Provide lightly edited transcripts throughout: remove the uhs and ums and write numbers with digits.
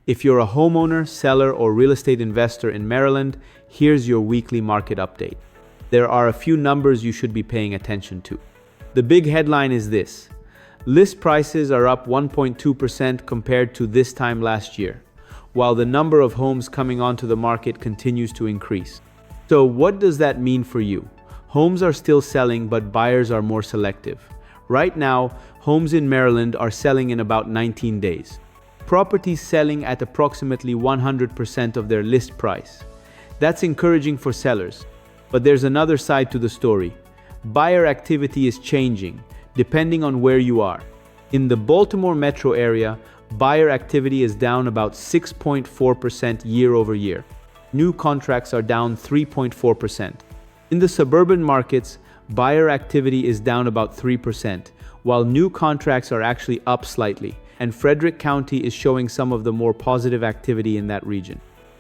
If you're a homeowner, seller, or real estate investor in Maryland, here's your weekly market update. There are a few numbers you should be paying attention to. The big headline is this: list prices are up 1.2% compared to this time last year, while the number of homes coming onto the market continues to increase. So what does that mean for you? Homes are still selling, but buyers are more selective. Right now, homes in Maryland are selling in about 19 days. Properties selling at approximately 100% of their list price. That's encouraging for sellers. But there's another side to the story. Buyer activity is changing, depending on where you are. In the Baltimore metro area, buyer activity is down about 6.4% year over year. New contracts are down 3.4%. In the suburban markets, buyer activity is down about 3%, while new contracts are actually up slightly, and Frederick County is showing some of the more positive activity in that region.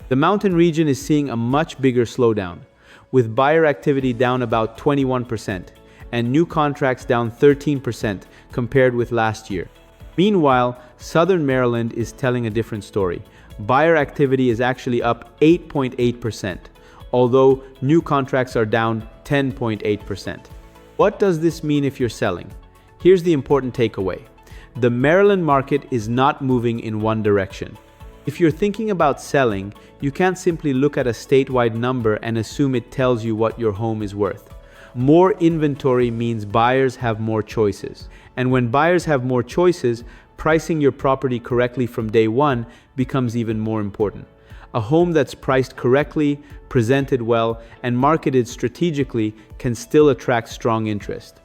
The mountain region is seeing a much bigger slowdown, with buyer activity down about 21% and new contracts down 13% compared with last year. Meanwhile, Southern Maryland is telling a different story. Buyer activity is actually up 8.8%, although new contracts are down 10.8%. What does this mean if you're selling? Here's the important takeaway. The Maryland market is not moving in one direction. If you're thinking about selling, you can't simply look at a statewide number and assume it tells you what your home is worth. More inventory means buyers have more choices. And when buyers have more choices, pricing your property correctly from day one becomes even more important. A home that's priced correctly, presented well, and marketed strategically can still attract strong interest.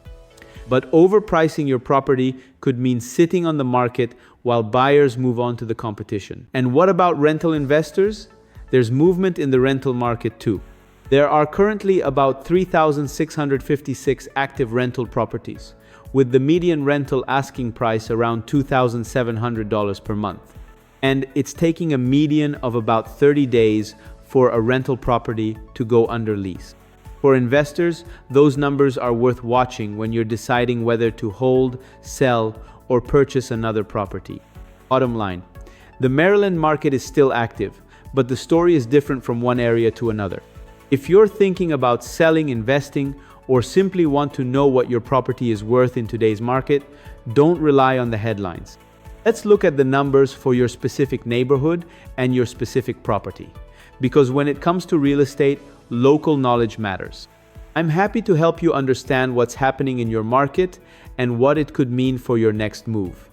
But overpricing your property could mean sitting on the market while buyers move on to the competition. And what about rental investors? There's movement in the rental market too. There are currently about 3,656 active rental properties, with the median rental asking price around $2,700 per month. And it's taking a median of about 30 days for a rental property to go under lease. For investors, those numbers are worth watching when you're deciding whether to hold, sell, or purchase another property. Bottom line, the Maryland market is still active, but the story is different from one area to another. If you're thinking about selling, investing, or simply want to know what your property is worth in today's market, don't rely on the headlines. Let's look at the numbers for your specific neighborhood and your specific property. Because when it comes to real estate, local knowledge matters. I'm happy to help you understand what's happening in your market and what it could mean for your next move.